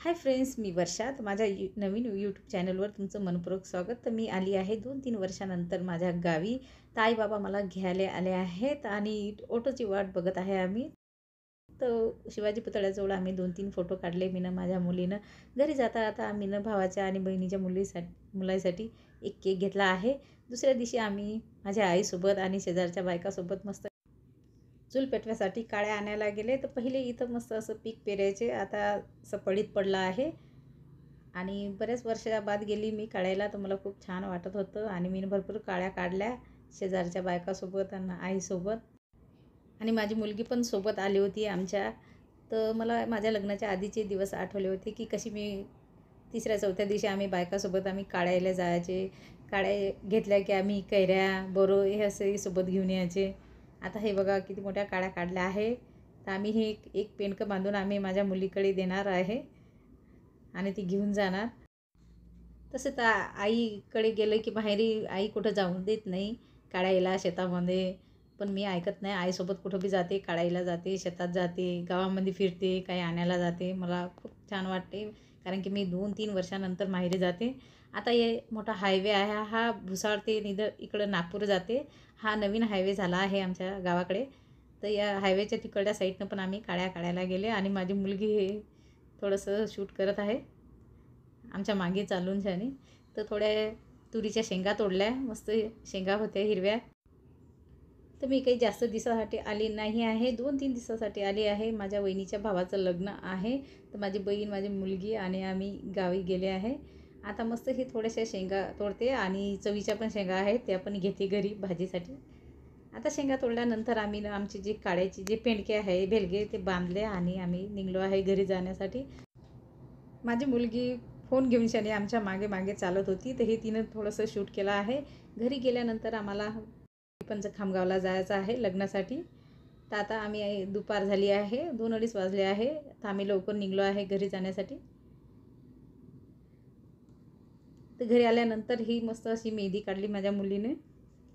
Hi friends, मी वर्षा. तर माझ्या नवीन YouTube चॅनलवर तुमचं मनपूर्वक स्वागत. तर मी आली आहे 2-3 वर्षानंतर माझ्या गावी. तर आई बाबा मला घ्यायला आले आहेत आणि ऑटोची वाट बघत आहे आम्ही. तर शिवाजी पुतळ्याजवळ आम्ही 2-3 फोटो काढले मीनं माझ्या मुलीनं. घरी जाता आता आम्ही भावाच्या आणि बहिणीच्या मुलासाठी एक केक घेतला आहे. दुसऱ्या दिवशी आम्ही माझ्या आईसोबत आणि शेजारच्या बायकासोबत मस्त चूल पेटवायसाठी काड्या आणायला गेले. तर पहिले इथं मस्त असं पीक पेरायचे, आता असं पडीत पडलं आहे. आणि बऱ्याच वर्षाबाद गेली मी काढायला, तर मला खूप छान वाटत होतं आणि मी भरपूर काड्या काढल्या शेजारच्या बायकासोबत आणि आईसोबत. आणि माझी मुलगी पण सोबत आली होती आमच्या. तर मला माझ्या लग्नाच्या आधीचे दिवस आठवले होते की कशी मी तिसऱ्या चौथ्या दिवशी आम्ही बायकासोबत आम्ही काढायला जायचे. काड्या घेतल्या की आम्ही कैऱ्या बोरो हे असे सोबत घेऊन यायचे. आता हे बघा किती मोठ्या काड्या काढल्या आहे. तर आम्ही हे एक पेंडकं बांधून आम्ही माझ्या मुलीकडे देणार आहे आणि ती घेऊन जाणार. तसं तर आईकडे गेलं की माहेरी आई कुठं जाऊन देत नाही काढायला शेतामध्ये. पण मी ऐकत नाही, आईसोबत कुठं बी जाते, काढायला जाते, शेतात जाते, गावामध्ये फिरते, काही आणायला जाते. मला खूप छान वाटते कारण की मी 2-3 वर्षानंतर माहेरी जाते. आता हे मोठा हायवे आहे, हा भुसाळ ते इकडं नागपूर जाते. हा नवीन हायवे झाला आहे आमच्या गावाकडे. तर या हायवेच्या तिकडच्या साईडनं पण आम्ही काड्या काढायला गेले आणि माझी मुलगी हे थोडंसं शूट करत आहे आमच्या मागे चालून छानी. तर थोड्या तुरीच्या शेंगा तोडल्या, मस्त शेंगा होत्या हिरव्या. तर मी काही जास्त दिवसासाठी आली नाही आहे, 2-3 दिवसासाठी आली आहे. माझ्या वहिनीच्या भावाचं लग्न आहे, तर माझी बहीण, माझी मुलगी आणि आम्ही गावी गेले आहे. आता मस्त ही थोड्याशा शेंगा तोडते आणि चवीच्या पण शेंगा आहेत, त्या पण घेते घरी भाजीसाठी. आता शेंगा तोडल्यानंतर आम्ही ना आमची जी काड्याची जे पेंडके आहे भेलगे ते बांधले आणि आम्ही निघलो आहे घरी जाण्यासाठी. माझी मुलगी फोन घेऊन शाने आमच्या मागे मागे चालत होती, तर हे तिनं थोडंसं शूट केलं आहे. घरी गेल्यानंतर आम्हाला खामगावला जायचं आहे लग्नासाठी. तर आता आम्ही दुपार झाली आहे, 2-2:30 वाजले आहे. तर आम्ही लवकर निघलो आहे घरी जाण्यासाठी. तर घरी आल्यानंतर ही मस्त अशी मेहंदी काढली माझ्या मुलीने.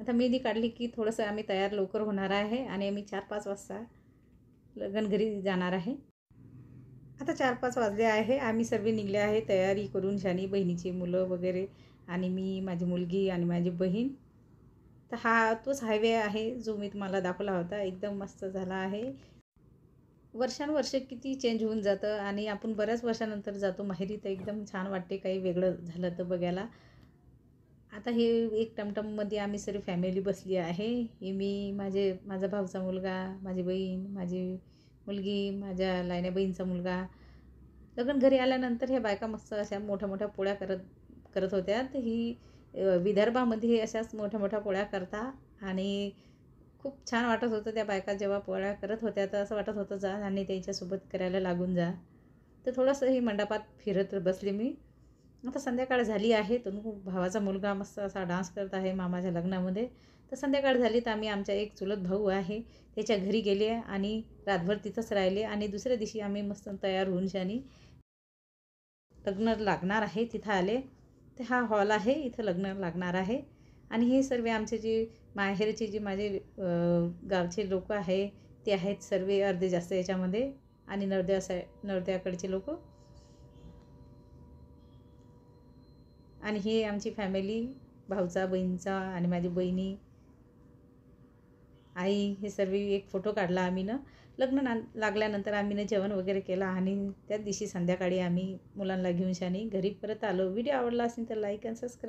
आता मेहंदी काढली की थोडंसं आम्ही तयार लवकर होणार आहे आणि आम्ही 4-5 वाजता लग्न घरी जाणार आहे. आता 4-5 वाजले आहे, आम्ही सर्व निघले आहे तयारी करून शानी, बहिणीची मुलं वगैरे आणि मी, माझी मुलगी आणि माझी बहीण. तर हा तोच हायवे आहे जो मी तुम्हाला दाखवला होता. एकदम मस्त झाला आहे. वर्षानुवर्ष किती चेंज होऊन जातं आणि आपण बऱ्याच वर्षानंतर जातो माहेरी, तर एकदम छान वाटते काही वेगळं झालं तर बघायला. आता हे एक टमटममध्ये आम्ही सर्व फॅमिली बसली आहे. हे मी, माझा भाऊचा मुलगा, माझी बहीण, माझी मुलगी, माझ्या लायन्या बहीणचा मुलगा. लग्न घरी आल्यानंतर ह्या बायका मस्त अशा मोठ्या मोठ्या पोळ्या करत करत होत्या. तर ही विदर्भामध्ये अशाच मोठ्या मोठ्या पोळ्या करता आणि खूप छान वाटत होतं त्या बायका जेव्हा पोळ्या करत होत्या. तर असं वाटत होतं जा आणि त्यांच्यासोबत करायला लागून जा. तर थोडंसं ही मंडपात फिरत बसले मी. आता संध्याकाळ झाली आहे, तर भावाचा मुलगा मस्त असा डान्स करत आहे मामाच्या लग्नामध्ये. तर संध्याकाळ झाली तर आम्ही, आमच्या एक चुलत भाऊ आहे त्याच्या घरी गेले आणि रातभर तिथंच राहिले आणि दुसऱ्या दिवशी आम्ही मस्त तयार होऊन शानी लग्न लागणार आहे तिथं आले. तर हा हॉल आहे, इथं लग्न लागणार आहे. आणि हे सर्व आमचे जे माहेरचे जे माझे गावचे लोक आहे ते आहेत सर्व अर्धे जास्त याच्यामध्ये आणि नवरदेवाकडचे लोक. आणि ही आमची फॅमिली, भाऊचा, बहीणचा आणि माझी बहिणी, आई, हे सर्व एक फोटो काढला आम्ही ना. लागल्यानंतर आम्ही ना जेवण वगैरे केलं आणि त्याच दिवशी संध्याकाळी आम्ही मुलांना घेऊन शानी घरी परत आलो. व्हिडिओ आवडला असेल तर लाईक आणि सबस्क्राईब.